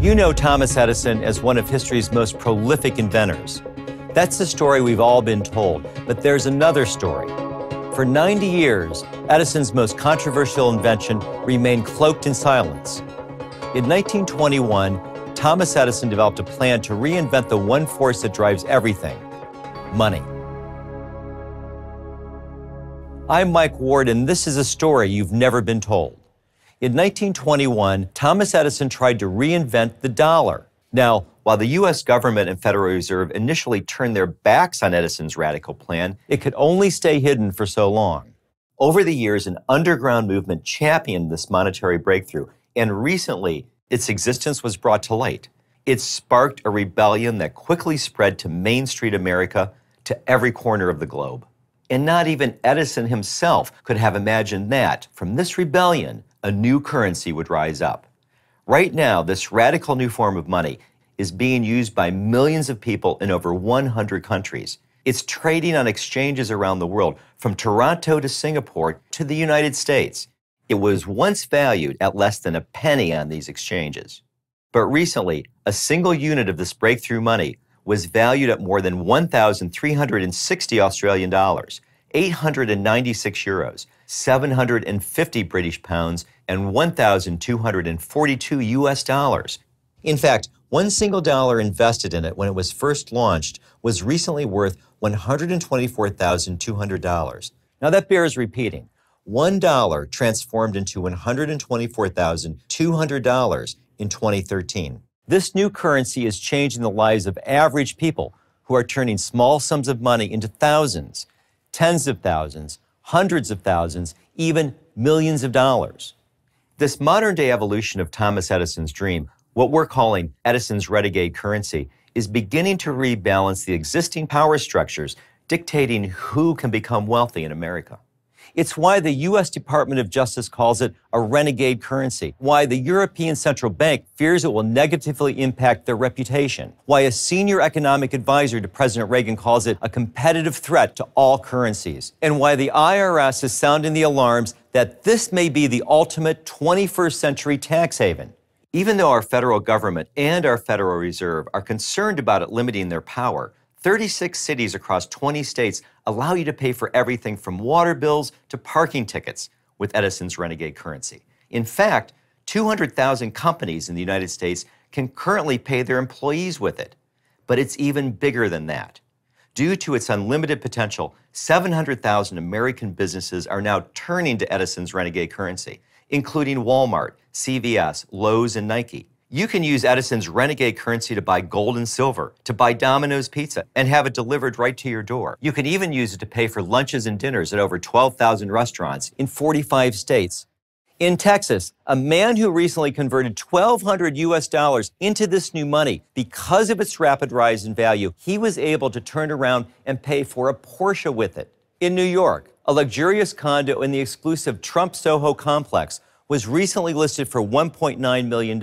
You know Thomas Edison as one of history's most prolific inventors. That's the story we've all been told, but there's another story. For 90 years, Edison's most controversial invention remained cloaked in silence. In 1921, Thomas Edison developed a plan to reinvent the one force that drives everything: money. I'm Mike Ward, and this is a story you've never been told. In 1921, Thomas Edison tried to reinvent the dollar. Now, while the U.S. government and Federal Reserve initially turned their backs on Edison's radical plan, it could only stay hidden for so long. Over the years, an underground movement championed this monetary breakthrough, and recently, its existence was brought to light. It sparked a rebellion that quickly spread to Main Street America, to every corner of the globe. And not even Edison himself could have imagined that, from this rebellion, a new currency would rise up. Right now, this radical new form of money is being used by millions of people in over 100 countries. It's trading on exchanges around the world, from Toronto to Singapore to the United States. It was once valued at less than a penny on these exchanges. But recently, a single unit of this breakthrough money was valued at more than 1,360 Australian dollars, 896 euros, 750 British pounds, and 1,242 US dollars. In fact, one single dollar invested in it when it was first launched was recently worth $124,200. Now that bears repeating. $1 transformed into $124,200 in 2013. This new currency is changing the lives of average people who are turning small sums of money into thousands, tens of thousands, hundreds of thousands, even millions of dollars. This modern-day evolution of Thomas Edison's dream, what we're calling Edison's renegade currency, is beginning to rebalance the existing power structures dictating who can become wealthy in America. It's why the U.S. Department of Justice calls it a renegade currency, why the European Central Bank fears it will negatively impact their reputation, why a senior economic advisor to President Reagan calls it a competitive threat to all currencies, and why the IRS is sounding the alarms that this may be the ultimate 21st century tax haven. Even though our federal government and our Federal Reserve are concerned about it limiting their power, 36 cities across 20 states allow you to pay for everything from water bills to parking tickets with Edison's renegade currency. In fact, 200,000 companies in the United States can currently pay their employees with it. But it's even bigger than that. Due to its unlimited potential, 700,000 American businesses are now turning to Edison's renegade currency, including Walmart, CVS, Lowe's, and Nike. You can use Edison's renegade currency to buy gold and silver, to buy Domino's pizza, and have it delivered right to your door. You can even use it to pay for lunches and dinners at over 12,000 restaurants in 45 states. In Texas, a man who recently converted $1,200 US into this new money, because of its rapid rise in value, he was able to turn around and pay for a Porsche with it. In New York, a luxurious condo in the exclusive Trump Soho complex was recently listed for $1.9 million,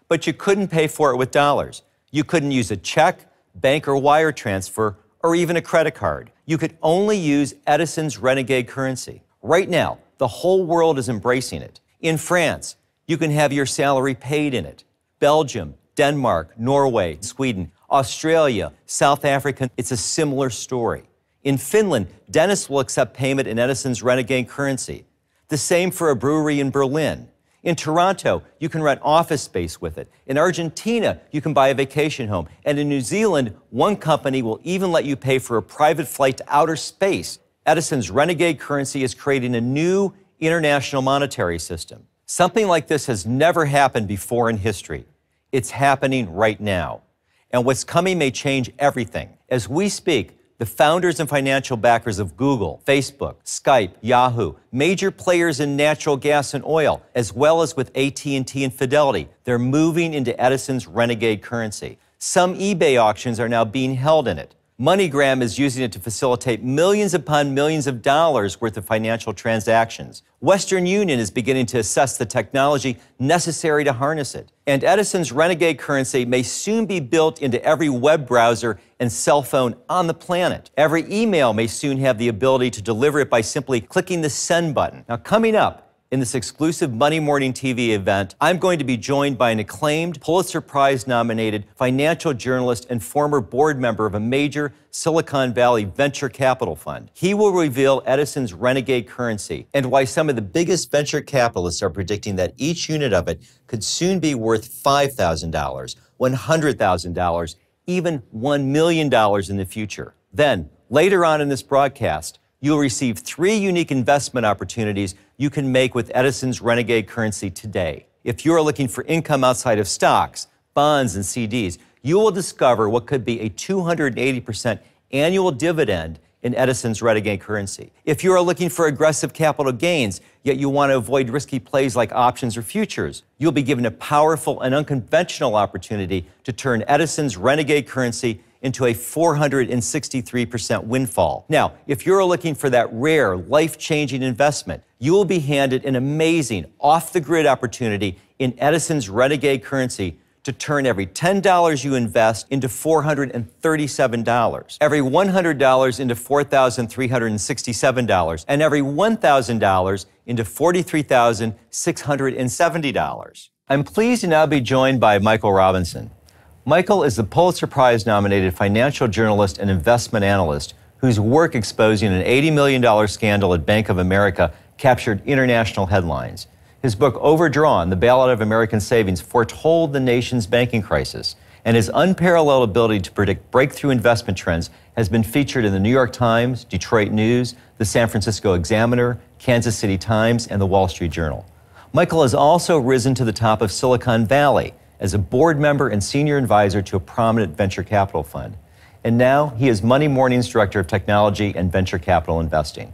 but you couldn't pay for it with dollars. You couldn't use a check, bank or wire transfer, or even a credit card. You could only use Edison's renegade currency. Right now, the whole world is embracing it. In France, you can have your salary paid in it. Belgium, Denmark, Norway, Sweden, Australia, South Africa, it's a similar story. In Finland, dentists will accept payment in Edison's renegade currency. The same for a brewery in Berlin. In Toronto, you can rent office space with it. In Argentina, you can buy a vacation home. And in New Zealand, one company will even let you pay for a private flight to outer space. Edison's renegade currency is creating a new international monetary system. Something like this has never happened before in history. It's happening right now. And what's coming may change everything. As we speak, the founders and financial backers of Google, Facebook, Skype, Yahoo, major players in natural gas and oil, as well as with AT&T and Fidelity, they're moving into Edison's renegade currency. Some eBay auctions are now being held in it. MoneyGram is using it to facilitate millions upon millions of dollars worth of financial transactions. Western Union is beginning to assess the technology necessary to harness it. And Edison's renegade currency may soon be built into every web browser and cell phone on the planet. Every email may soon have the ability to deliver it by simply clicking the send button. Now, coming up, In this exclusive Monday Morning TV event, I'm going to be joined by an acclaimed Pulitzer Prize-nominated financial journalist and former board member of a major Silicon Valley venture capital fund. He will reveal Edison's renegade currency and why some of the biggest venture capitalists are predicting that each unit of it could soon be worth $5,000, $100,000, even $1 million in the future. Then, later on in this broadcast, you'll receive 3 unique investment opportunities you can make with Edison's renegade currency today. If you're looking for income outside of stocks, bonds, and CDs, you will discover what could be a 280% annual dividend in Edison's renegade currency. If you are looking for aggressive capital gains, yet you want to avoid risky plays like options or futures, you'll be given a powerful and unconventional opportunity to turn Edison's renegade currency into a 463% windfall. Now, if you're looking for that rare, life-changing investment, you will be handed an amazing, off-the-grid opportunity in Edison's renegade currency to turn every $10 you invest into $437, every $100 into $4,367, and every $1,000 into $43,670. I'm pleased to now be joined by Michael Robinson. Michael is the Pulitzer Prize-nominated financial journalist and investment analyst whose work exposing an $80 million scandal at Bank of America captured international headlines. His book, Overdrawn, The Bailout of American Savings, foretold the nation's banking crisis, and his unparalleled ability to predict breakthrough investment trends has been featured in the New York Times, Detroit News, the San Francisco Examiner, Kansas City Times, and the Wall Street Journal. Michael has also risen to the top of Silicon Valley as a board member and senior advisor to a prominent venture capital fund. And now he is Monday Morning's Director of Technology and Venture Capital Investing.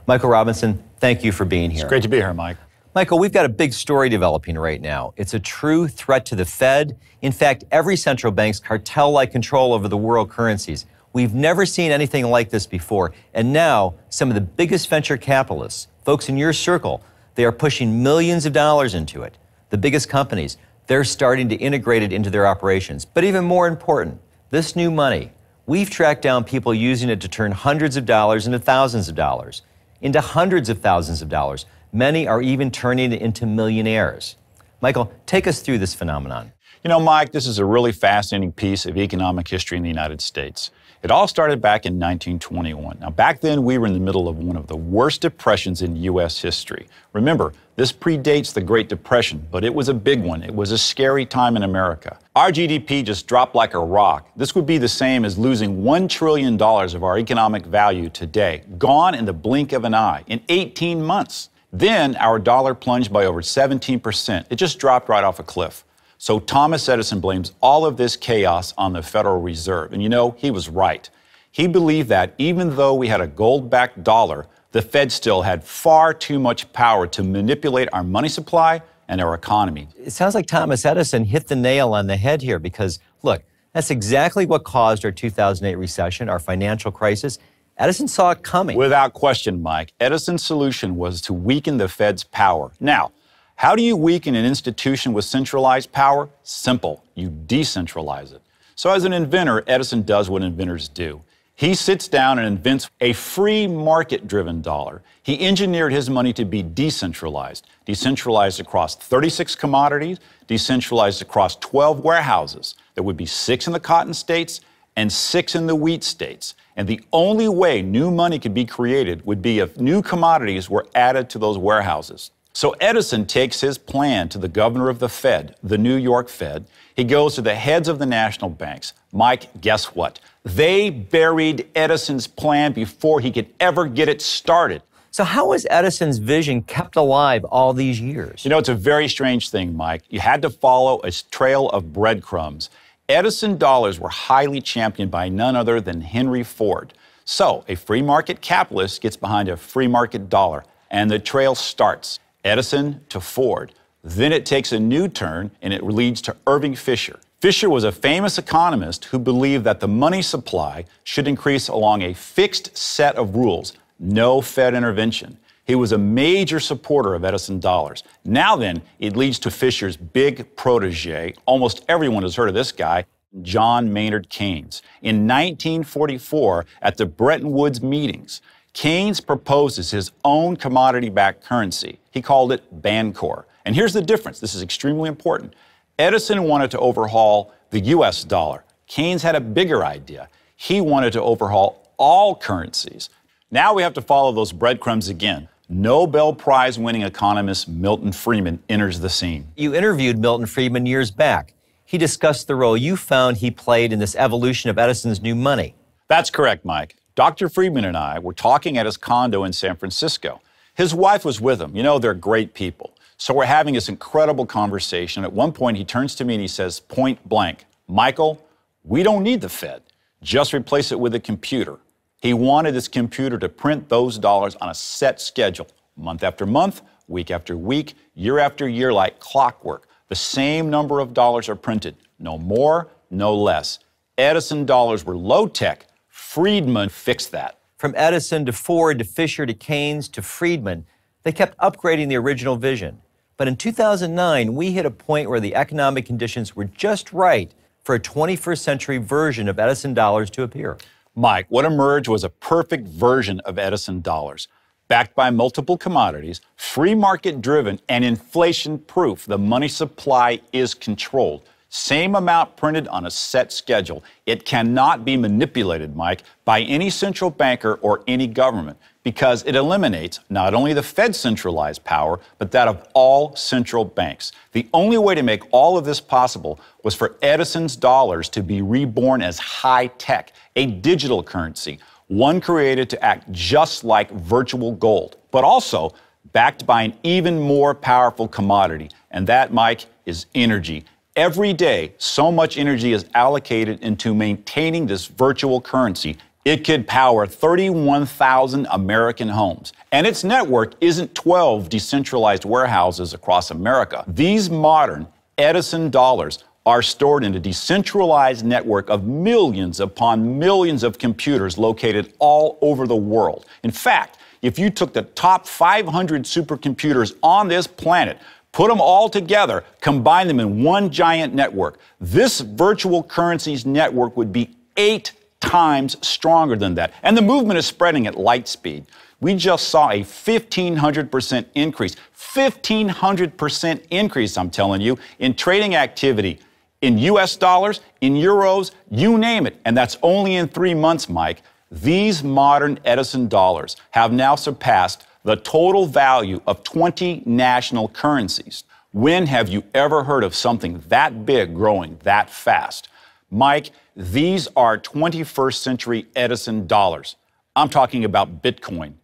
Michael Robinson, thank you for being here. It's great to be here, Mike. Michael, we've got a big story developing right now. It's a true threat to the Fed. In fact, every central bank's cartel-like control over the world currencies. We've never seen anything like this before. And now, some of the biggest venture capitalists, folks in your circle, they are pushing millions of dollars into it. The biggest companies, they're starting to integrate it into their operations. But even more important, this new money, we've tracked down people using it to turn hundreds of dollars into thousands of dollars, into hundreds of thousands of dollars. Many are even turning it into millionaires. Michael, take us through this phenomenon. You know, Mike, this is a really fascinating piece of economic history in the United States. It all started back in 1921. Now, back then, we were in the middle of one of the worst depressions in U.S. history. Remember, this predates the Great Depression, but it was a big one. It was a scary time in America. Our GDP just dropped like a rock. This would be the same as losing $1 trillion of our economic value today, gone in the blink of an eye, in 18 months. Then our dollar plunged by over 17%. It just dropped right off a cliff. So Thomas Edison blames all of this chaos on the Federal Reserve. And you know, he was right. He believed that even though we had a gold-backed dollar, the Fed still had far too much power to manipulate our money supply and our economy. It sounds like Thomas Edison hit the nail on the head here because, look, that's exactly what caused our 2008 recession, our financial crisis. Edison saw it coming. Without question, Mike, Edison's solution was to weaken the Fed's power. Now, how do you weaken an institution with centralized power? Simple. You decentralize it. So as an inventor, Edison does what inventors do. He sits down and invents a free market-driven dollar. He engineered his money to be decentralized. Decentralized across 36 commodities, decentralized across 12 warehouses. There would be 6 in the cotton states and 6 in the wheat states. And the only way new money could be created would be if new commodities were added to those warehouses. So Edison takes his plan to the governor of the Fed, the New York Fed. He goes to the heads of the national banks. Mike, guess what? They buried Edison's plan before he could ever get it started. So how was Edison's vision kept alive all these years? You know, it's a very strange thing, Mike. You had to follow a trail of breadcrumbs. Edison dollars were highly championed by none other than Henry Ford. So a free market capitalist gets behind a free market dollar, and the trail starts. Edison to Ford. Then it takes a new turn, and it leads to Irving Fisher. Fisher was a famous economist who believed that the money supply should increase along a fixed set of rules, no Fed intervention. He was a major supporter of Edison dollars. Now then, it leads to Fisher's big protege. Almost everyone has heard of this guy, John Maynard Keynes. In 1944, at the Bretton Woods meetings, Keynes proposes his own commodity-backed currency. He called it Bancor. And here's the difference. This is extremely important. Edison wanted to overhaul the US dollar. Keynes had a bigger idea. He wanted to overhaul all currencies. Now we have to follow those breadcrumbs again. Nobel Prize-winning economist Milton Friedman enters the scene. You interviewed Milton Friedman years back. He discussed the role you found he played in this evolution of Edison's new money. That's correct, Mike. Dr. Friedman and I were talking at his condo in San Francisco. His wife was with him. You know, they're great people. So we're having this incredible conversation. At one point, he turns to me and he says, point blank, Michael, we don't need the Fed. Just replace it with a computer. He wanted his computer to print those dollars on a set schedule, month after month, week after week, year after year, like clockwork. The same number of dollars are printed, no more, no less. Edison dollars were low-tech. Friedman fixed that. From Edison to Ford to Fisher to Keynes to Friedman, they kept upgrading the original vision. But in 2009, we hit a point where the economic conditions were just right for a 21st century version of Edison dollars to appear. Mike, what emerged was a perfect version of Edison dollars. Backed by multiple commodities, free market driven, and inflation proof, the money supply is controlled. Same amount printed on a set schedule. It cannot be manipulated, Mike, by any central banker or any government because it eliminates not only the Fed's centralized power, but that of all central banks. The only way to make all of this possible was for Edison's dollars to be reborn as high-tech, a digital currency, one created to act just like virtual gold, but also backed by an even more powerful commodity, and that, Mike, is energy. Every day, so much energy is allocated into maintaining this virtual currency. It could power 31,000 American homes. And its network isn't 12 decentralized warehouses across America. These modern Edison dollars are stored in a decentralized network of millions upon millions of computers located all over the world. In fact, if you took the top 500 supercomputers on this planet, put them all together, combine them in one giant network, this virtual currencies network would be 8 times stronger than that. And the movement is spreading at light speed. We just saw a 1,500% increase, 1,500% increase, I'm telling you, in trading activity in US dollars, in euros, you name it. And that's only in 3 months, Mike. These modern Edison dollars have now surpassed the total value of 20 national currencies. When have you ever heard of something that big growing that fast? Mike, these are 21st century Edison dollars. I'm talking about Bitcoin.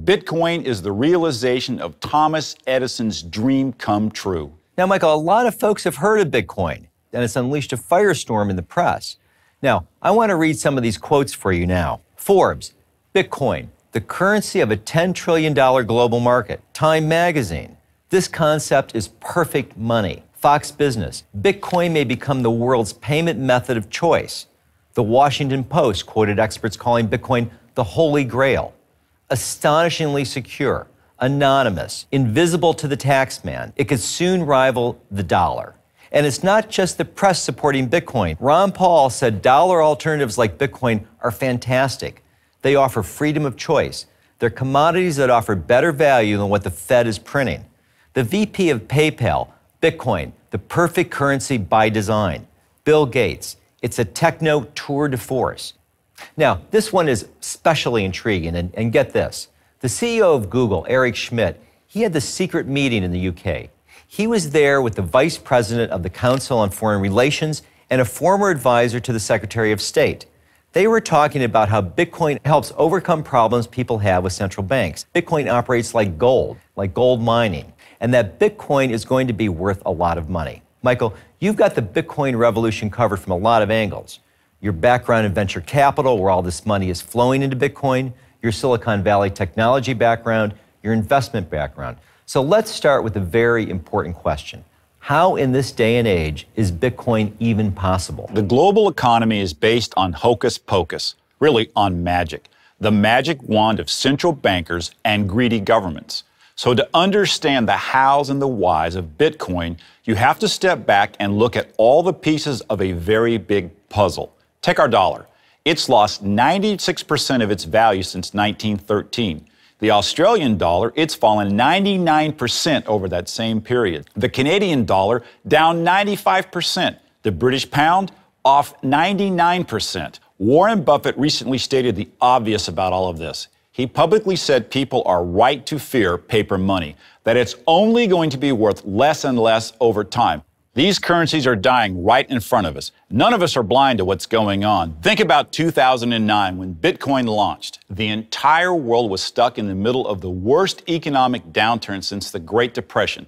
Bitcoin is the realization of Thomas Edison's dream come true. Now, Michael, a lot of folks have heard of Bitcoin, and it's unleashed a firestorm in the press. Now, I want to read some of these quotes for you now. Forbes, Bitcoin, the currency of a $10 trillion global market. Time magazine, this concept is perfect money. Fox Business, Bitcoin may become the world's payment method of choice. The Washington Post quoted experts calling Bitcoin the Holy Grail. Astonishingly secure, anonymous, invisible to the taxman. It could soon rival the dollar. And it's not just the press supporting Bitcoin. Ron Paul said dollar alternatives like Bitcoin are fantastic. They offer freedom of choice. They're commodities that offer better value than what the Fed is printing. The VP of PayPal, Bitcoin, the perfect currency by design. Bill Gates, it's a techno tour de force. Now, this one is especially intriguing, and get this. The CEO of Google, Eric Schmidt, he had the secret meeting in the UK. He was there with the vice president of the Council on Foreign Relations and a former advisor to the Secretary of State. They were talking about how Bitcoin helps overcome problems people have with central banks. Bitcoin operates like gold mining, and that Bitcoin is going to be worth a lot of money. Michael, you've got the Bitcoin revolution covered from a lot of angles. Your background in venture capital, where all this money is flowing into Bitcoin, your Silicon Valley technology background, your investment background. So let's start with a very important question. How in this day and age is Bitcoin even possible? The global economy is based on hocus pocus, really on magic, the magic wand of central bankers and greedy governments. So to understand the hows and the whys of Bitcoin, you have to step back and look at all the pieces of a very big puzzle. Take our dollar. It's lost 96% of its value since 1913. The Australian dollar, it's fallen 99% over that same period. The Canadian dollar, down 95%. The British pound, off 99%. Warren Buffett recently stated the obvious about all of this. He publicly said people are right to fear paper money, that it's only going to be worth less and less over time. These currencies are dying right in front of us. None of us are blind to what's going on. Think about 2009 when Bitcoin launched. The entire world was stuck in the middle of the worst economic downturn since the Great Depression.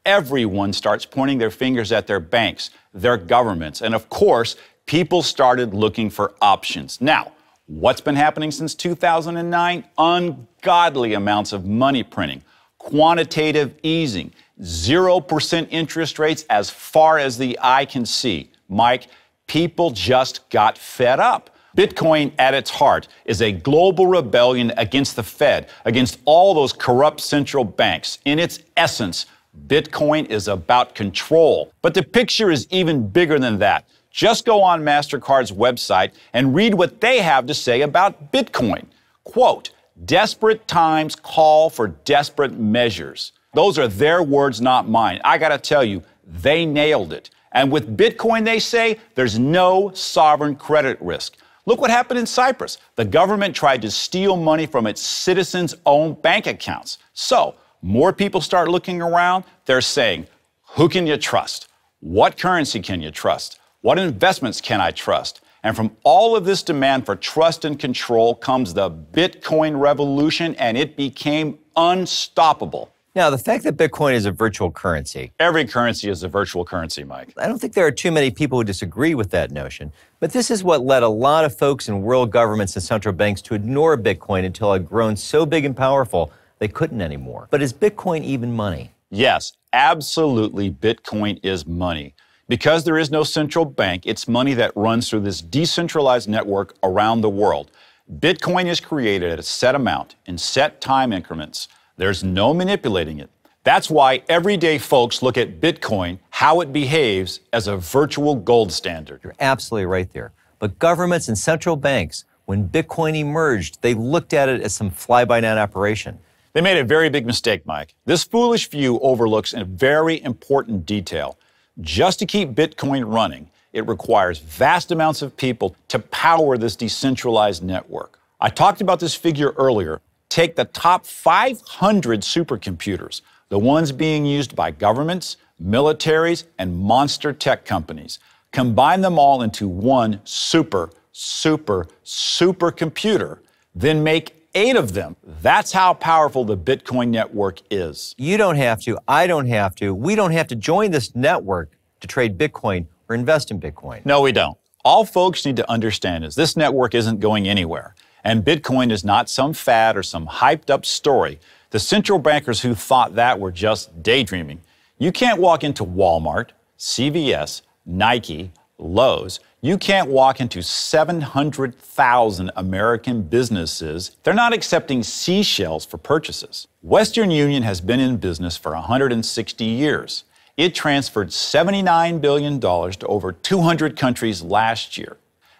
Everyone starts pointing their fingers at their banks, their governments, and of course, people started looking for options. Now, what's been happening since 2009? Ungodly amounts of money printing, quantitative easing, 0% interest rates as far as the eye can see. Mike, people just got fed up. Bitcoin at its heart is a global rebellion against the Fed, against all those corrupt central banks. In its essence, Bitcoin is about control. But the picture is even bigger than that. Just go on MasterCard's website and read what they have to say about Bitcoin. Quote, "Desperate times call for desperate measures." Those are their words, not mine. I got to tell you, they nailed it. And with Bitcoin, they say, there's no sovereign credit risk. Look what happened in Cyprus. The government tried to steal money from its citizens' own bank accounts. So, more people start looking around. They're saying, who can you trust? What currency can you trust? What investments can I trust? And from all of this demand for trust and control comes the Bitcoin revolution, and it became unstoppable. Now, the fact that Bitcoin is a virtual currency. Every currency is a virtual currency, Mike. I don't think there are too many people who disagree with that notion. But this is what led a lot of folks in world governments and central banks to ignore Bitcoin until it had grown so big and powerful they couldn't anymore. But is Bitcoin even money? Yes, absolutely. Bitcoin is money. Because there is no central bank, it's money that runs through this decentralized network around the world. Bitcoin is created at a set amount in set time increments. There's no manipulating it. That's why everyday folks look at Bitcoin, how it behaves, as a virtual gold standard. You're absolutely right there. But governments and central banks, when Bitcoin emerged, they looked at it as some fly-by-night operation. They made a very big mistake, Mike. This foolish view overlooks a very important detail. Just to keep Bitcoin running, it requires vast amounts of people to power this decentralized network. I talked about this figure earlier. Take the top 500 supercomputers, the ones being used by governments, militaries, and monster tech companies. Combine them all into one supercomputer, then make 8 of them. That's how powerful the Bitcoin network is. You don't have to, I don't have to, we don't have to join this network to trade Bitcoin or invest in Bitcoin. No, we don't. All folks need to understand is this network isn't going anywhere. And Bitcoin is not some fad or some hyped up story. The central bankers who thought that were just daydreaming. You can't walk into Walmart, CVS, Nike, Lowe's. You can't walk into 700,000 American businesses. They're not accepting seashells for purchases. Western Union has been in business for 160 years. It transferred $79 billion to over 200 countries last year.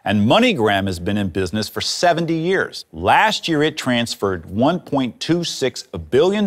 And MoneyGram has been in business for 70 years. Last year, it transferred $1.26 billion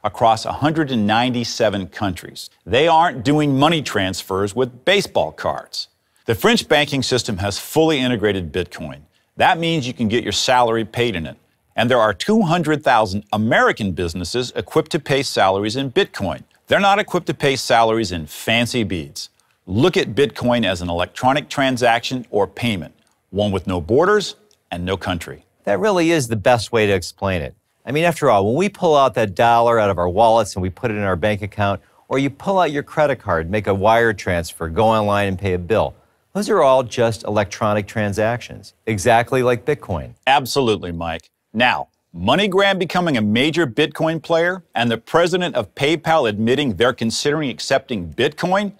across 197 countries. They aren't doing money transfers with baseball cards. The French banking system has fully integrated Bitcoin. That means you can get your salary paid in it. And there are 200,000 American businesses equipped to pay salaries in Bitcoin. They're not equipped to pay salaries in fancy beads. Look at Bitcoin as an electronic transaction or payment, one with no borders and no country. That really is the best way to explain it. I mean, after all, when we pull out that dollar out of our wallets and we put it in our bank account, or you pull out your credit card, make a wire transfer, go online and pay a bill, those are all just electronic transactions, exactly like Bitcoin. Absolutely, Mike. Now, MoneyGram becoming a major Bitcoin player and the president of PayPal admitting they're considering accepting Bitcoin,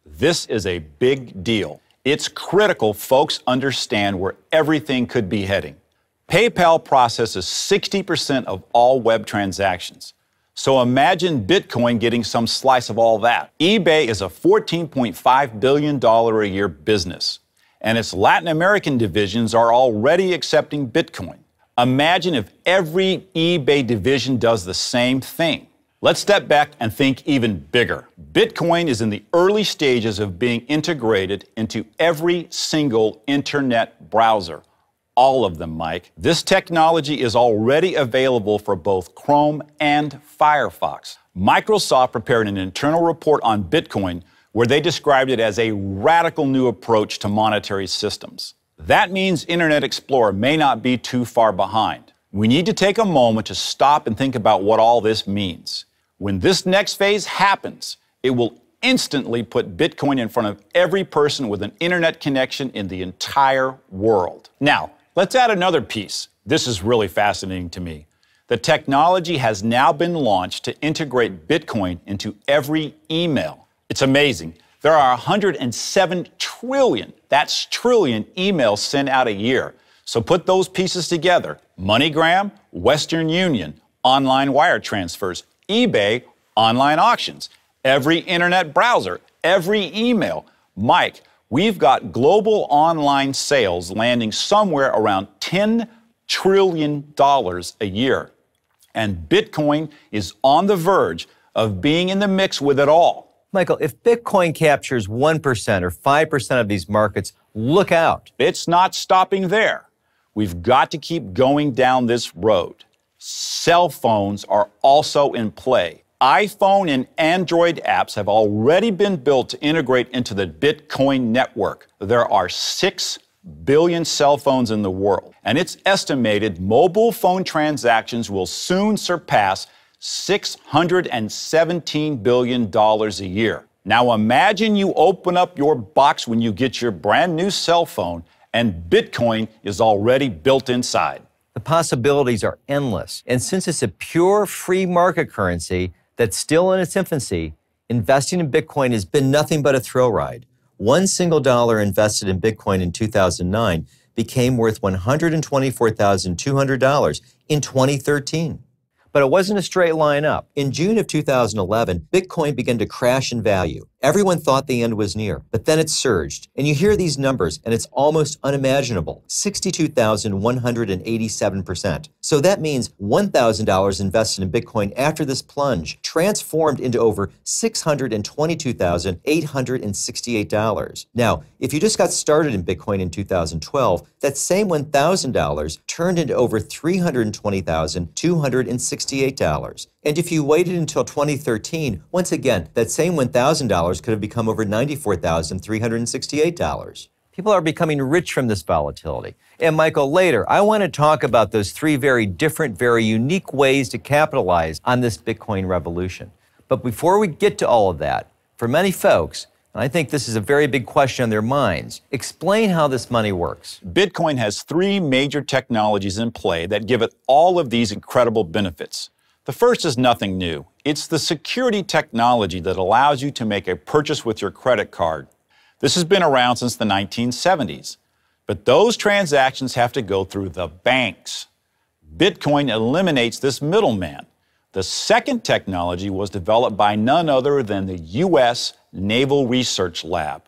this is a big deal. It's critical folks understand where everything could be heading. PayPal processes 60% of all web transactions. So imagine Bitcoin getting some slice of all that. eBay is a $14.5 billion a year business. and its Latin American divisions are already accepting Bitcoin. Imagine if every eBay division does the same thing. Let's step back and think even bigger. Bitcoin is in the early stages of being integrated into every single internet browser. All of them, Mike. This technology is already available for both Chrome and Firefox. Microsoft prepared an internal report on Bitcoin where they described it as a radical new approach to monetary systems. That means Internet Explorer may not be too far behind. We need to take a moment to stop and think about what all this means. When this next phase happens, it will instantly put Bitcoin in front of every person with an internet connection in the entire world. Now, let's add another piece. This is really fascinating to me. The technology has now been launched to integrate Bitcoin into every email. It's amazing. There are 107 trillion, that's trillion, emails sent out a year. So put those pieces together. MoneyGram, Western Union, online wire transfers, eBay, online auctions, every internet browser, every email. Mike, we've got global online sales landing somewhere around $10 trillion a year. And Bitcoin is on the verge of being in the mix with it all. Michael, if Bitcoin captures 1% or 5% of these markets, look out. It's not stopping there. We've got to keep going down this road. Cell phones are also in play. iPhone and Android apps have already been built to integrate into the Bitcoin network. There are 6 billion cell phones in the world, and it's estimated mobile phone transactions will soon surpass $617 billion a year. Now imagine you open up your box when you get your brand new cell phone and Bitcoin is already built inside. The possibilities are endless. And since it's a pure free market currency that's still in its infancy, investing in Bitcoin has been nothing but a thrill ride. One single dollar invested in Bitcoin in 2009 became worth $124,200 in 2013. But it wasn't a straight line up. In June of 2011, Bitcoin began to crash in value. Everyone thought the end was near, but then it surged. And you hear these numbers, and it's almost unimaginable. 62,187%. So that means $1,000 invested in Bitcoin after this plunge transformed into over $622,868. Now, if you just got started in Bitcoin in 2012, that same $1,000 turned into over $320,268. And if you waited until 2013, once again, that same $1,000 could have become over $94,368. People are becoming rich from this volatility. And Michael, later, I want to talk about those 3 very different, very unique ways to capitalize on this Bitcoin revolution. But before we get to all of that, for many folks, and I think this is a very big question on their minds, explain how this money works. Bitcoin has 3 major technologies in play that give it all of these incredible benefits. The first is nothing new. It's the security technology that allows you to make a purchase with your credit card. This has been around since the 1970s, but those transactions have to go through the banks. Bitcoin eliminates this middleman. The second technology was developed by none other than the U.S. Naval Research Lab.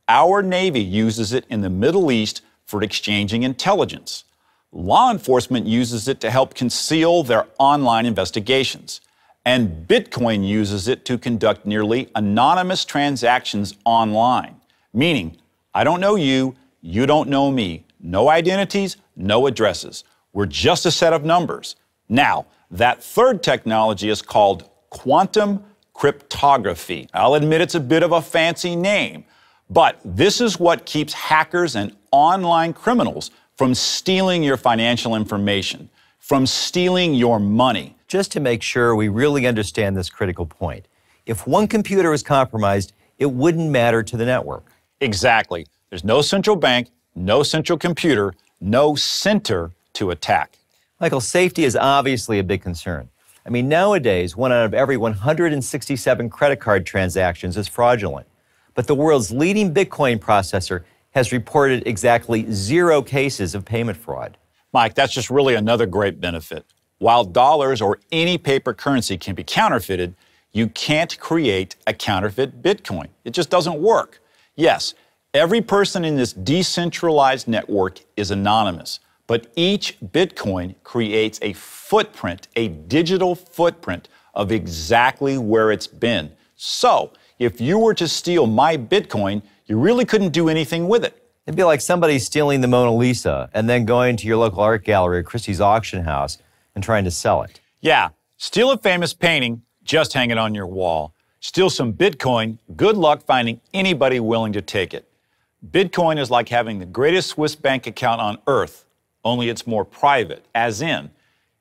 Our Navy uses it in the Middle East for exchanging intelligence. Law enforcement uses it to help conceal their online investigations. And Bitcoin uses it to conduct nearly anonymous transactions online. Meaning, I don't know you, you don't know me. No identities, no addresses. We're just a set of numbers. Now, that third technology is called quantum cryptography. I'll admit it's a bit of a fancy name, but this is what keeps hackers and online criminals from stealing your financial information, from stealing your money. Just to make sure we really understand this critical point, if one computer is compromised, it wouldn't matter to the network. Exactly. There's no central bank, no central computer, no center to attack. Michael, safety is obviously a big concern. I mean, nowadays, 1 out of every 167 credit card transactions is fraudulent. But the world's leading Bitcoin processor has reported exactly 0 cases of payment fraud. Mike, that's just really another great benefit. While dollars or any paper currency can be counterfeited, you can't create a counterfeit Bitcoin. It just doesn't work. Yes, Every person in this decentralized network is anonymous, but each Bitcoin creates a footprint, a digital footprint of exactly where it's been. So, if you were to steal my Bitcoin, you really couldn't do anything with it. It'd be like somebody stealing the Mona Lisa and then going to your local art gallery or Christie's auction house and trying to sell it. Yeah, steal a famous painting, just hang it on your wall. Steal some Bitcoin, good luck finding anybody willing to take it. Bitcoin is like having the greatest Swiss bank account on earth, only it's more private, as in,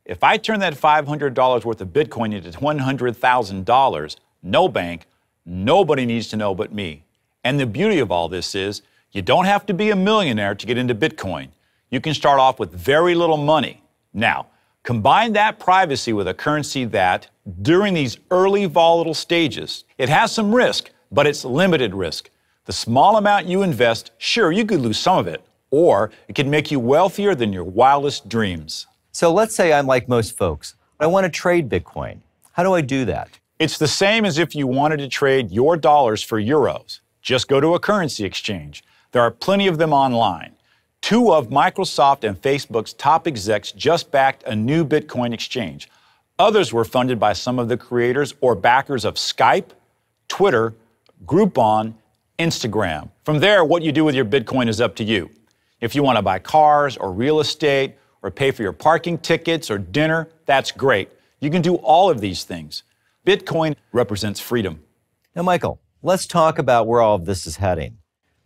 if I turn that $500 worth of Bitcoin into $100,000, no bank, nobody needs to know but me. And the beauty of all this is, you don't have to be a millionaire to get into Bitcoin. You can start off with very little money. Now, combine that privacy with a currency that, during these early volatile stages, it has some risk, but it's limited risk. The small amount you invest, sure, you could lose some of it, or it can make you wealthier than your wildest dreams. So let's say I'm like most folks. I want to trade Bitcoin. How do I do that? It's the same as if you wanted to trade your dollars for euros. Just go to a currency exchange. There are plenty of them online. 2 of Microsoft and Facebook's top execs just backed a new Bitcoin exchange. Others were funded by some of the creators or backers of Skype, Twitter, Groupon, Instagram. From there, what you do with your Bitcoin is up to you. If you want to buy cars or real estate or pay for your parking tickets or dinner, that's great. You can do all of these things. Bitcoin represents freedom. Now, Michael, let's talk about where all of this is heading.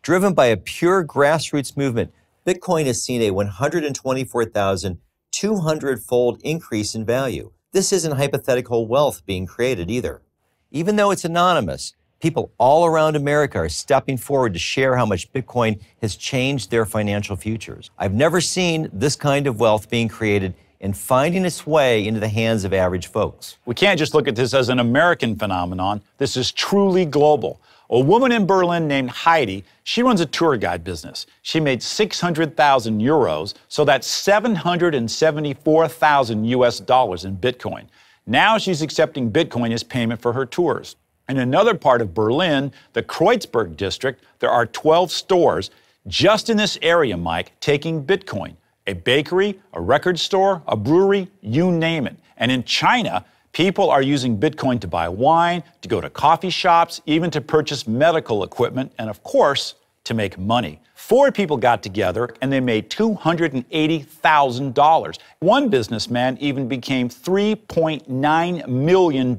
Driven by a pure grassroots movement, Bitcoin has seen a 124,200-fold increase in value. This isn't hypothetical wealth being created either. Even though it's anonymous, people all around America are stepping forward to share how much Bitcoin has changed their financial futures. I've never seen this kind of wealth being created and finding its way into the hands of average folks. We can't just look at this as an American phenomenon. This is truly global. A woman in Berlin named Heidi, she runs a tour guide business. She made 600,000 euros, so that's 774,000 US dollars in Bitcoin. Now she's accepting Bitcoin as payment for her tours. In another part of Berlin, the Kreuzberg district, there are 12 stores just in this area, Mike, taking Bitcoin. A bakery, a record store, a brewery, you name it. And in China, people are using Bitcoin to buy wine, to go to coffee shops, even to purchase medical equipment, and of course, to make money. 4 people got together and they made $280,000. One businessman even became $3.9 million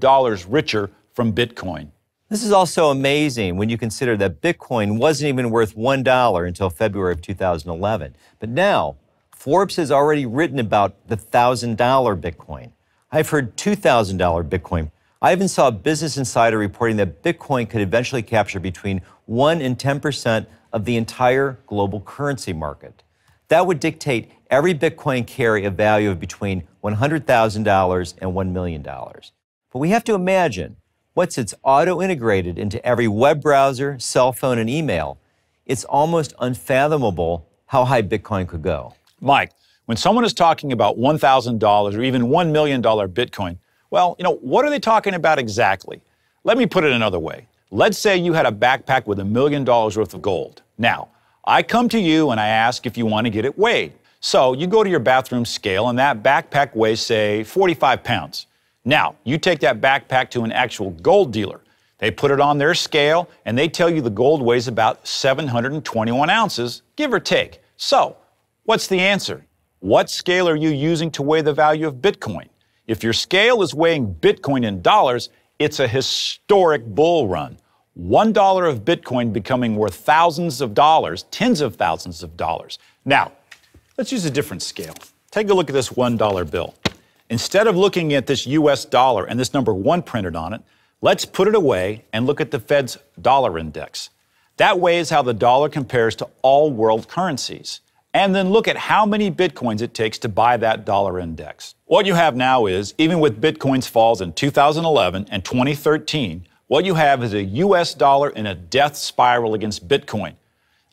richer from Bitcoin. This is also amazing when you consider that Bitcoin wasn't even worth $1 until February of 2011. But now, Forbes has already written about the $1,000 Bitcoin. I've heard $2,000 Bitcoin. I even saw Business Insider reporting that Bitcoin could eventually capture between 1% and 10% of the entire global currency market. That would dictate every Bitcoin carry a value of between $100,000 and $1 million. But we have to imagine, once it's auto-integrated into every web browser, cell phone, and email, it's almost unfathomable how high Bitcoin could go. Mike, when someone is talking about $1,000 or even $1 million Bitcoin, well, what are they talking about exactly? Let me put it another way. Let's say you had a backpack with $1 million worth of gold. Now, I come to you and I ask if you want to get it weighed. So you go to your bathroom scale and that backpack weighs, say, 45 pounds. Now, you take that backpack to an actual gold dealer. They put it on their scale and they tell you the gold weighs about 721 ounces, give or take. So, what's the answer? What scale are you using to weigh the value of Bitcoin? If your scale is weighing Bitcoin in dollars, it's a historic bull run. $1 of Bitcoin becoming worth thousands of dollars, tens of thousands of dollars. Now, let's use a different scale. Take a look at this $1 bill. Instead of looking at this US dollar and this number 1 printed on it, let's put it away and look at the Fed's dollar index. That weighs how the dollar compares to all world currencies. And then look at how many Bitcoins it takes to buy that dollar index. What you have now is, even with Bitcoin's falls in 2011 and 2013, what you have is a US dollar in a death spiral against Bitcoin.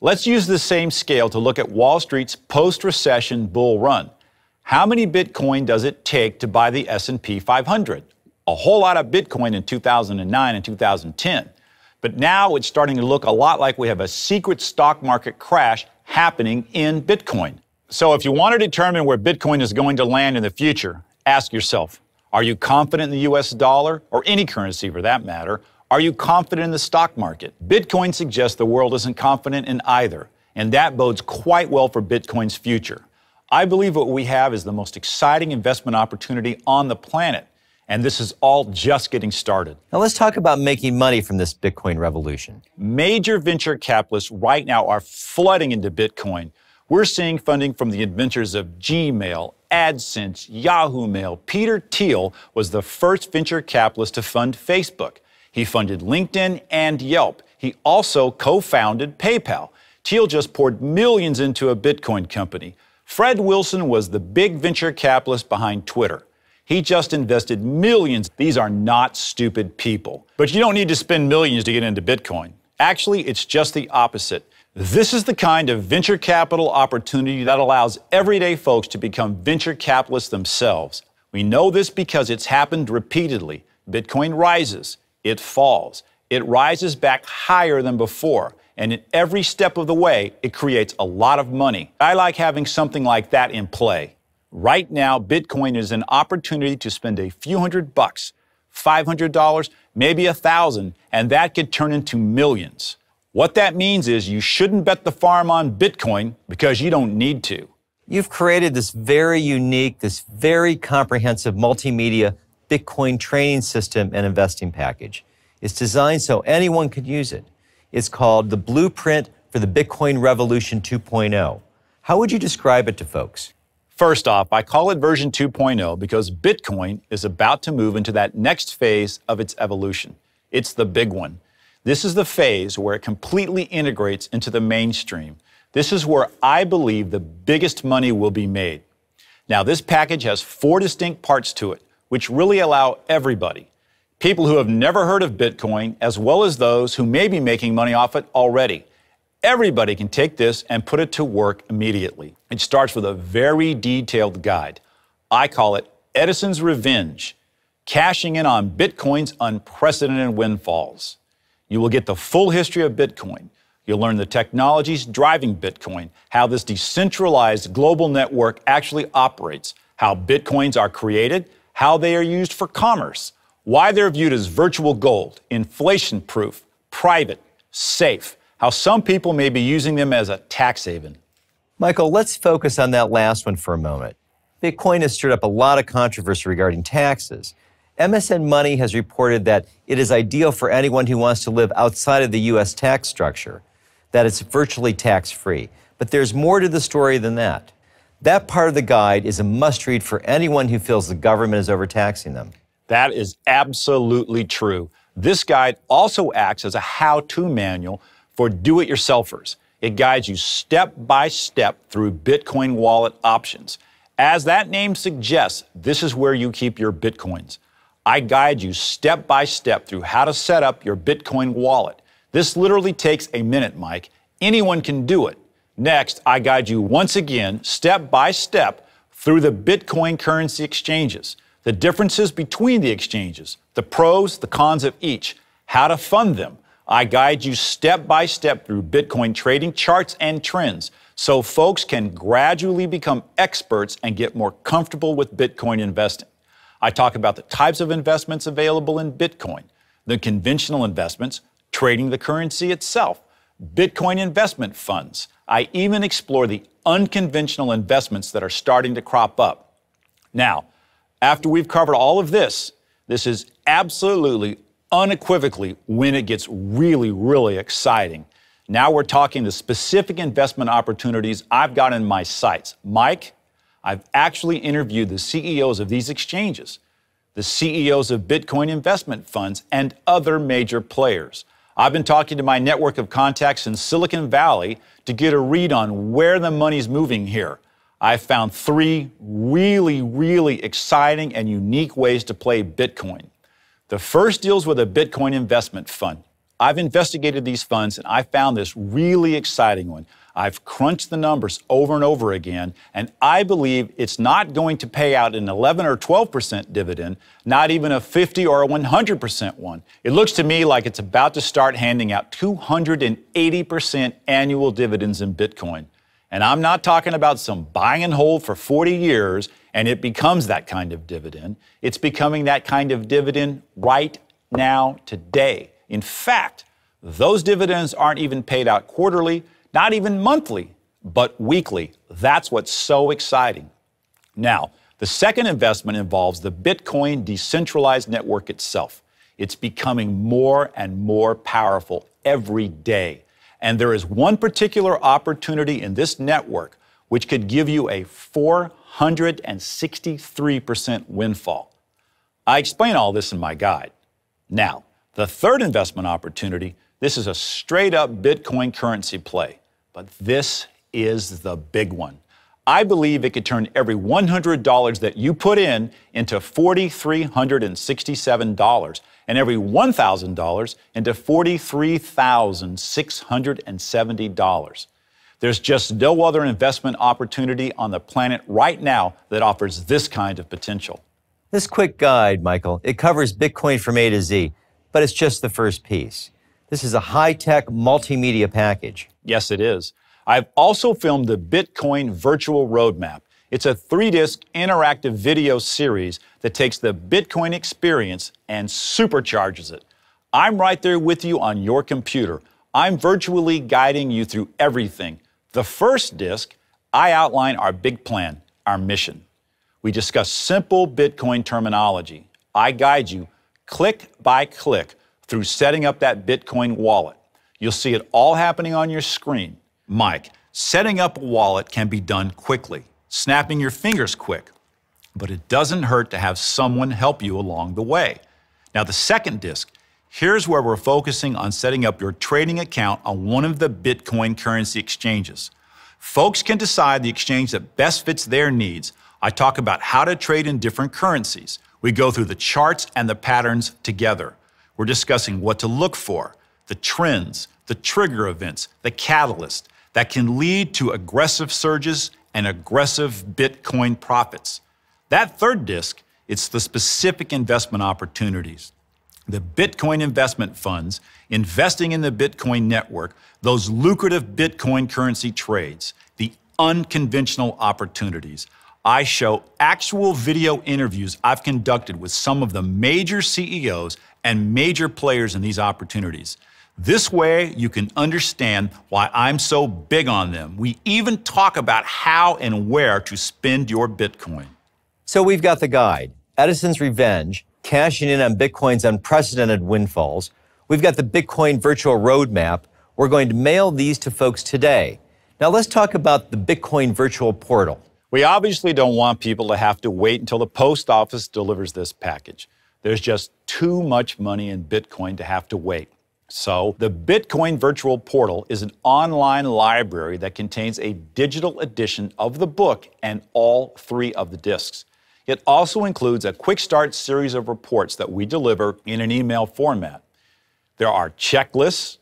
Let's use the same scale to look at Wall Street's post-recession bull run. How many Bitcoin does it take to buy the S&P 500? A whole lot of Bitcoin in 2009 and 2010. But now it's starting to look a lot like we have a secret stock market crash happening in Bitcoin. So if you want to determine where Bitcoin is going to land in the future, ask yourself, are you confident in the US dollar, or any currency for that matter? Are you confident in the stock market? Bitcoin suggests the world isn't confident in either, and that bodes quite well for Bitcoin's future. I believe what we have is the most exciting investment opportunity on the planet, and this is all just getting started. Now let's talk about making money from this Bitcoin revolution. Major venture capitalists right now are flooding into Bitcoin. We're seeing funding from the inventors of Gmail, AdSense, Yahoo Mail. Peter Thiel was the first venture capitalist to fund Facebook. He funded LinkedIn and Yelp. He also co-founded PayPal. Thiel just poured millions into a Bitcoin company. Fred Wilson was the big venture capitalist behind Twitter. He just invested millions. These are not stupid people. But you don't need to spend millions to get into Bitcoin. Actually, it's just the opposite. This is the kind of venture capital opportunity that allows everyday folks to become venture capitalists themselves. We know this because it's happened repeatedly. Bitcoin rises, it falls, it rises back higher than before. And in every step of the way, it creates a lot of money. I like having something like that in play. Right now, Bitcoin is an opportunity to spend a few $100, $500, maybe $1,000, and that could turn into millions. What that means is you shouldn't bet the farm on Bitcoin because you don't need to. You've created this very unique, this very comprehensive multimedia Bitcoin training system and investing package. It's designed so anyone could use it. It's called the Blueprint for the Bitcoin Revolution 2.0. How would you describe it to folks? First off, I call it version 2.0 because Bitcoin is about to move into that next phase of its evolution. It's the big one. This is the phase where it completely integrates into the mainstream. This is where I believe the biggest money will be made. Now, this package has 4 distinct parts to it, which really allow everybody, people who have never heard of Bitcoin, as well as those who may be making money off it already. Everybody can take this and put it to work immediately. It starts with a very detailed guide. I call it Edison's Revenge, cashing in on Bitcoin's unprecedented windfalls. You will get the full history of Bitcoin. You'll learn the technologies driving Bitcoin, how this decentralized global network actually operates, how Bitcoins are created, how they are used for commerce, why they're viewed as virtual gold, inflation-proof, private, safe, how some people may be using them as a tax haven. Michael, let's focus on that last one for a moment. Bitcoin has stirred up a lot of controversy regarding taxes. MSN Money has reported that it is ideal for anyone who wants to live outside of the U.S. tax structure, that it's virtually tax-free. But there's more to the story than that. That part of the guide is a must-read for anyone who feels the government is overtaxing them. That is absolutely true. This guide also acts as a how-to manual for do-it-yourselfers. It guides you step by step through Bitcoin wallet options. As that name suggests, this is where you keep your Bitcoins. I guide you step by step through how to set up your Bitcoin wallet. This literally takes a minute, Mike. Anyone can do it. Next, I guide you once again, step by step, through the Bitcoin currency exchanges, the differences between the exchanges, the pros, the cons of each, how to fund them. I guide you step by step through Bitcoin trading charts and trends so folks can gradually become experts and get more comfortable with Bitcoin investing. I talk about the types of investments available in Bitcoin, the conventional investments, trading the currency itself, Bitcoin investment funds. I even explore the unconventional investments that are starting to crop up. Now, after we've covered all of this, this is absolutely, unequivocally when it gets really, really exciting. Now we're talking the specific investment opportunities I've got in my sights. Mike, I've actually interviewed the CEOs of these exchanges, the CEOs of Bitcoin investment funds, and other major players. I've been talking to my network of contacts in Silicon Valley to get a read on where the money's moving here. I've found 3 really, really exciting and unique ways to play Bitcoin. The first deals with a Bitcoin investment fund. I've investigated these funds and I found this really exciting one. I've crunched the numbers over and over again, and I believe it's not going to pay out an 11 or 12% dividend, not even a 50 or a 100% one. It looks to me like it's about to start handing out 280% annual dividends in Bitcoin. And I'm not talking about some buying and hold for 40 years and it becomes that kind of dividend. It's becoming that kind of dividend right now, today. In fact, those dividends aren't even paid out quarterly, not even monthly, but weekly. That's what's so exciting. Now, the second investment involves the Bitcoin decentralized network itself. It's becoming more and more powerful every day. And there is one particular opportunity in this network which could give you a 463% windfall. I explain all this in my guide. Now, the third investment opportunity, this is a straight up Bitcoin currency play, but this is the big one. I believe it could turn every $100 that you put in into $4,367 and every $1,000 into $43,670. There's just no other investment opportunity on the planet right now that offers this kind of potential. This quick guide, Michael, it covers Bitcoin from A to Z, but it's just the first piece. This is a high-tech multimedia package. Yes, it is. I've also filmed the Bitcoin Virtual Roadmap. It's a 3-disc interactive video series that takes the Bitcoin experience and supercharges it. I'm right there with you on your computer. I'm virtually guiding you through everything. The first disc, I outline our big plan, our mission. We discuss simple Bitcoin terminology. I guide you click by click through setting up that Bitcoin wallet. You'll see it all happening on your screen. Mike, setting up a wallet can be done quickly, snapping your fingers quick, but it doesn't hurt to have someone help you along the way. Now, the second disc, here's where we're focusing on setting up your trading account on one of the Bitcoin currency exchanges. Folks can decide the exchange that best fits their needs. I talk about how to trade in different currencies. We go through the charts and the patterns together. We're discussing what to look for, the trends, the trigger events, the catalyst that can lead to aggressive surges and aggressive Bitcoin profits. That third disc, it's the specific investment opportunities. The Bitcoin investment funds, investing in the Bitcoin network, those lucrative Bitcoin currency trades, the unconventional opportunities. I show actual video interviews I've conducted with some of the major CEOs and major players in these opportunities. This way, you can understand why I'm so big on them. We even talk about how and where to spend your Bitcoin. So we've got the guide, Edison's Revenge, cashing in on Bitcoin's unprecedented windfalls. We've got the Bitcoin Virtual Roadmap. We're going to mail these to folks today. Now let's talk about the Bitcoin Virtual Portal. We obviously don't want people to have to wait until the post office delivers this package. There's just too much money in Bitcoin to have to wait. So, the Bitcoin Virtual Portal is an online library that contains a digital edition of the book and all 3 of the discs. It also includes a quick start series of reports that we deliver in an email format. There are checklists,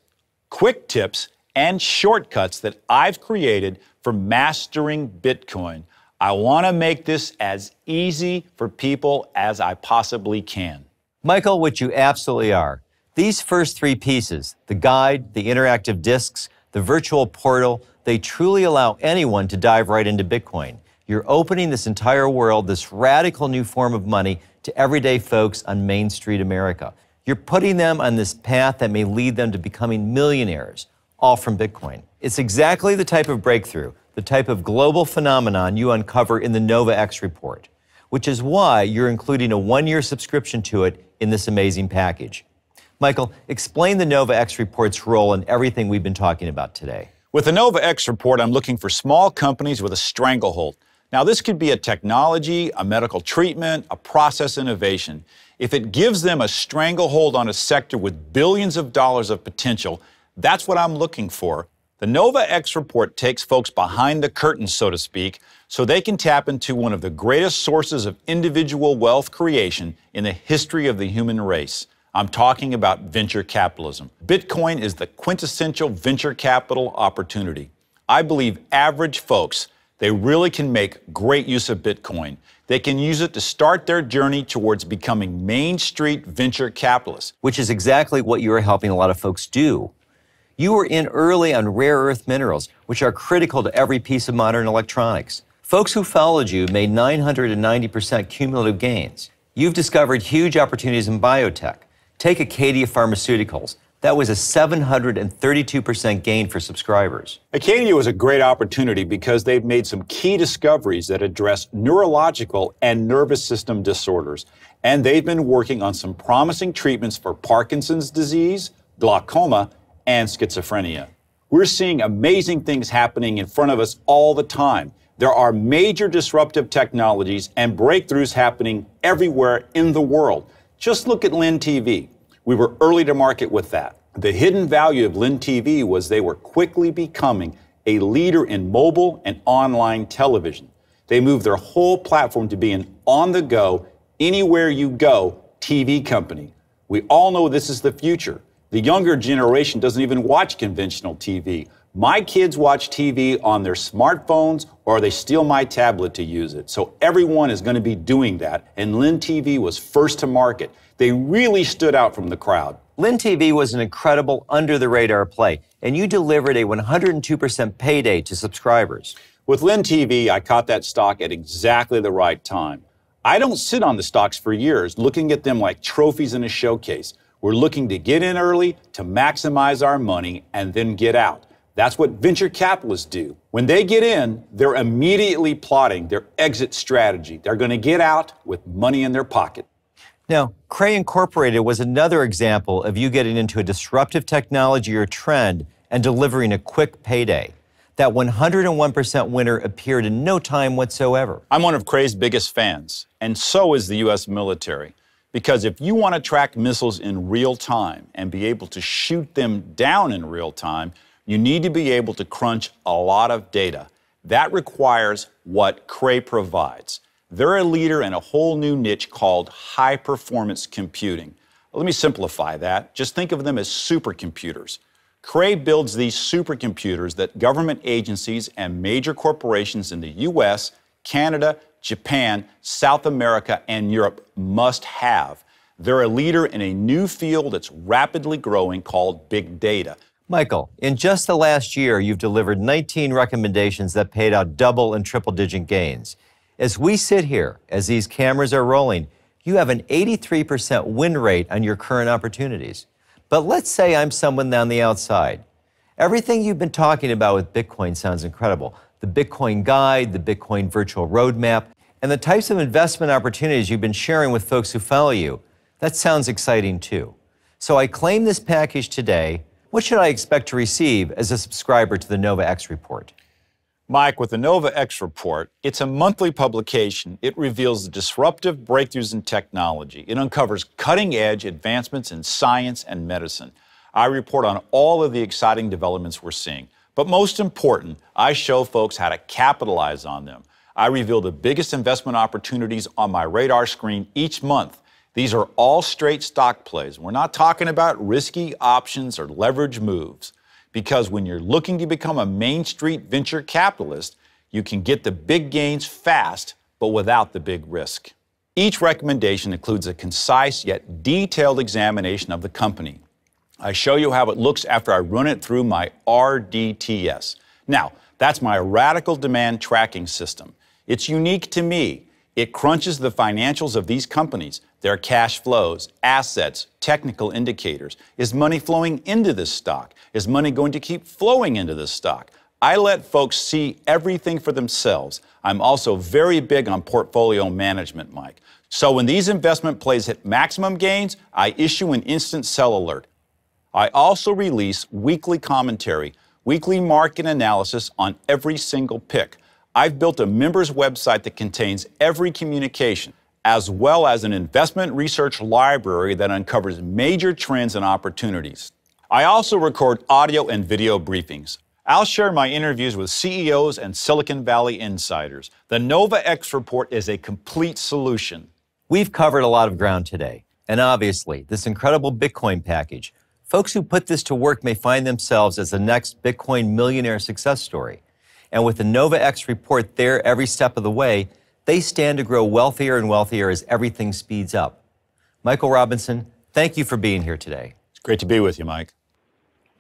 quick tips, and shortcuts that I've created for mastering Bitcoin. I want to make this as easy for people as I possibly can. Michael, which you absolutely are. These first 3 pieces, the guide, the interactive discs, the virtual portal, they truly allow anyone to dive right into Bitcoin. You're opening this entire world, this radical new form of money, to everyday folks on Main Street America. You're putting them on this path that may lead them to becoming millionaires, all from Bitcoin. It's exactly the type of breakthrough, the type of global phenomenon you uncover in the Nova X report, which is why you're including a 1-year subscription to it in this amazing package. Michael, explain the Nova X report's role in everything we've been talking about today. With the Nova X report, I'm looking for small companies with a stranglehold. Now, this could be a technology, a medical treatment, a process innovation. If it gives them a stranglehold on a sector with billions of dollars of potential, that's what I'm looking for. The Nova X report takes folks behind the curtain, so to speak, so they can tap into one of the greatest sources of individual wealth creation in the history of the human race. I'm talking about venture capitalism. Bitcoin is the quintessential venture capital opportunity. I believe average folks, they really can make great use of Bitcoin. They can use it to start their journey towards becoming Main Street venture capitalists. Which is exactly what you are helping a lot of folks do. You were in early on rare earth minerals, which are critical to every piece of modern electronics. Folks who followed you made 990% cumulative gains. You've discovered huge opportunities in biotech. Take Acadia Pharmaceuticals. That was a 732% gain for subscribers. Acadia was a great opportunity because they've made some key discoveries that address neurological and nervous system disorders. And they've been working on some promising treatments for Parkinson's disease, glaucoma, and schizophrenia. We're seeing amazing things happening in front of us all the time. There are major disruptive technologies and breakthroughs happening everywhere in the world. Just look at Lin TV. We were early to market with that. The hidden value of Lin TV was they were quickly becoming a leader in mobile and online television. They moved their whole platform to be an on-the-go, anywhere you go TV company. We all know this is the future. The younger generation doesn't even watch conventional TV. My kids watch TV on their smartphones or they steal my tablet to use it. So everyone is going to be doing that. And Lin TV was first to market. They really stood out from the crowd. Lin TV was an incredible under-the-radar play, and you delivered a 102% payday to subscribers. With Lin TV, I caught that stock at exactly the right time. I don't sit on the stocks for years, looking at them like trophies in a showcase. We're looking to get in early, to maximize our money, and then get out. That's what venture capitalists do. When they get in, they're immediately plotting their exit strategy. They're going to get out with money in their pocket. Now, Cray Incorporated was another example of you getting into a disruptive technology or trend and delivering a quick payday. That 101% winner appeared in no time whatsoever. I'm one of Cray's biggest fans, and so is the U.S. military. Because if you want to track missiles in real time and be able to shoot them down in real time, you need to be able to crunch a lot of data. That requires what Cray provides. They're a leader in a whole new niche called high-performance computing. Let me simplify that. Just think of them as supercomputers. Cray builds these supercomputers that government agencies and major corporations in the U.S., Canada, Japan, South America, and Europe must have. They're a leader in a new field that's rapidly growing called big data. Michael, in just the last year, you've delivered 19 recommendations that paid out double and triple-digit gains. As we sit here, as these cameras are rolling, you have an 83% win rate on your current opportunities. But let's say I'm someone on the outside. Everything you've been talking about with Bitcoin sounds incredible. The Bitcoin Guide, the Bitcoin Virtual Roadmap, and the types of investment opportunities you've been sharing with folks who follow you. That sounds exciting too. So I claim this package today. What should I expect to receive as a subscriber to the Nova X Report? Mike, with the Nova X Report, it's a monthly publication. It reveals the disruptive breakthroughs in technology. It uncovers cutting-edge advancements in science and medicine. I report on all of the exciting developments we're seeing. But most important, I show folks how to capitalize on them. I reveal the biggest investment opportunities on my radar screen each month. These are all straight stock plays. We're not talking about risky options or leverage moves. Because when you're looking to become a Main Street venture capitalist, you can get the big gains fast, but without the big risk. Each recommendation includes a concise yet detailed examination of the company. I show you how it looks after I run it through my RDTS. Now, that's my radical demand tracking system. It's unique to me. It crunches the financials of these companies, their cash flows, assets, technical indicators. Is money flowing into this stock? Is money going to keep flowing into this stock? I let folks see everything for themselves. I'm also very big on portfolio management, Mike. So when these investment plays hit maximum gains, I issue an instant sell alert. I also release weekly commentary, weekly market analysis on every single pick. I've built a members website that contains every communication, as well as an investment research library that uncovers major trends and opportunities. I also record audio and video briefings. I'll share my interviews with CEOs and Silicon Valley insiders. The Nova X Report is a complete solution. We've covered a lot of ground today. And obviously, this incredible Bitcoin package, folks who put this to work may find themselves as the next Bitcoin millionaire success story. And with the Nova X report there every step of the way, they stand to grow wealthier and wealthier as everything speeds up. Michael Robinson, thank you for being here today. It's great to be with you, Mike.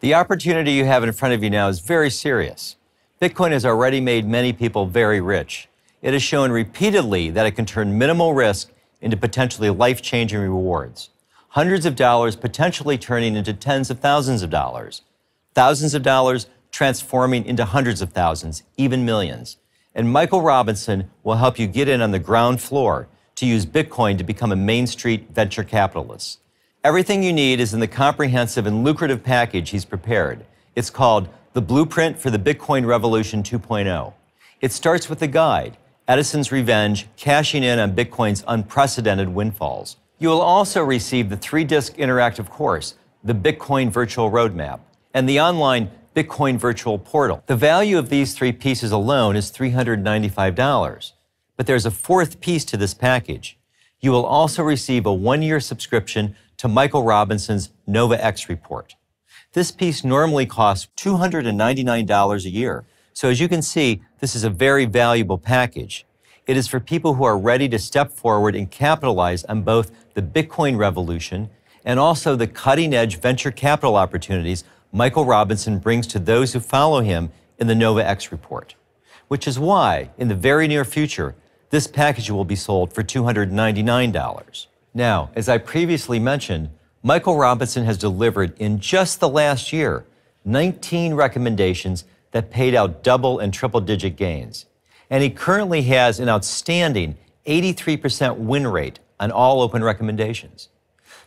The opportunity you have in front of you now is very serious. Bitcoin has already made many people very rich. It has shown repeatedly that it can turn minimal risk into potentially life-changing rewards. Hundreds of dollars potentially turning into tens of thousands of dollars. Thousands of dollars transforming into hundreds of thousands, even millions. And Michael Robinson will help you get in on the ground floor to use Bitcoin to become a Main Street venture capitalist. Everything you need is in the comprehensive and lucrative package he's prepared. It's called The Blueprint for the Bitcoin Revolution 2.0. It starts with the guide, Edison's Revenge, cashing in on Bitcoin's unprecedented windfalls. You will also receive the 3-disc interactive course, The Bitcoin Virtual Roadmap, and the online Bitcoin Virtual Portal. The value of these 3 pieces alone is $395. But there's a 4th piece to this package. You will also receive a 1-year subscription to Michael Robinson's Nova X report. This piece normally costs $299 a year. So as you can see, this is a very valuable package. It is for people who are ready to step forward and capitalize on both the Bitcoin revolution and also the cutting-edge venture capital opportunities Michael Robinson brings to those who follow him in the Nova X report. Which is why, in the very near future, this package will be sold for $299. Now, as I previously mentioned, Michael Robinson has delivered in just the last year 19 recommendations that paid out double and triple-digit gains. And he currently has an outstanding 83% win rate on all open recommendations.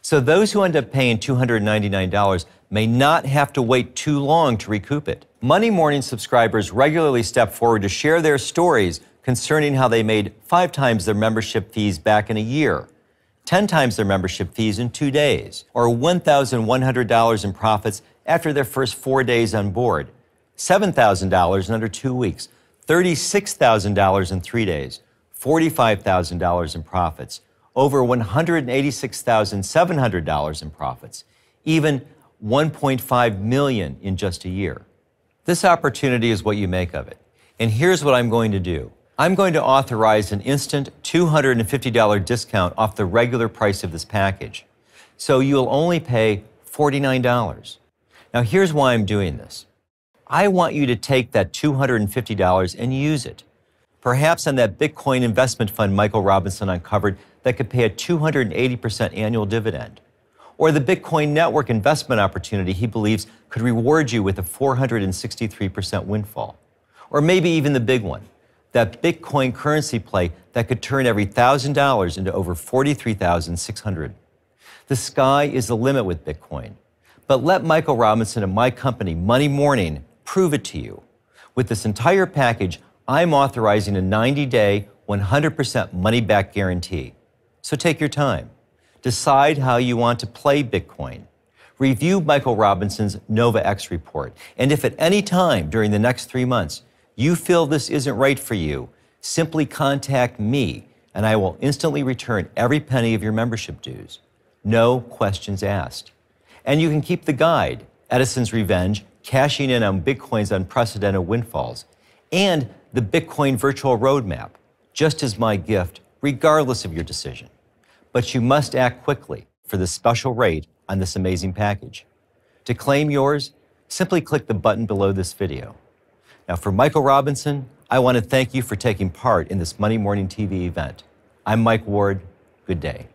So those who end up paying $299 may not have to wait too long to recoup it. Money Morning subscribers regularly step forward to share their stories concerning how they made 5 times their membership fees back in a year, 10 times their membership fees in 2 days, or $1,100 in profits after their first 4 days on board, $7,000 in under 2 weeks, $36,000 in 3 days, $45,000 in profits, over $186,700 in profits, even $1.5 million in just a year. This opportunity is what you make of it. And here's what I'm going to do. I'm going to authorize an instant $250 discount off the regular price of this package. So you'll only pay $49. Now here's why I'm doing this. I want you to take that $250 and use it. Perhaps on that Bitcoin investment fund Michael Robinson uncovered that could pay a 280% annual dividend. Or the Bitcoin network investment opportunity he believes could reward you with a 463% windfall. Or maybe even the big one, that Bitcoin currency play that could turn every $1,000 into over $43,600. The sky is the limit with Bitcoin. But let Michael Robinson and my company, Money Morning, prove it to you. With this entire package, I'm authorizing a 90-day, 100% money-back guarantee. So take your time. Decide how you want to play Bitcoin. Review Michael Robinson's Nova X report. And if at any time during the next 3 months you feel this isn't right for you, simply contact me and I will instantly return every penny of your membership dues. No questions asked. And you can keep the guide, Edison's Revenge, cashing in on Bitcoin's unprecedented windfalls, and the Bitcoin Virtual Roadmap, just as my gift, regardless of your decision. But you must act quickly for the special rate on this amazing package. To claim yours, simply click the button below this video. Now, for Michael Robinson, I want to thank you for taking part in this Money Morning TV event. I'm Mike Ward. Good day.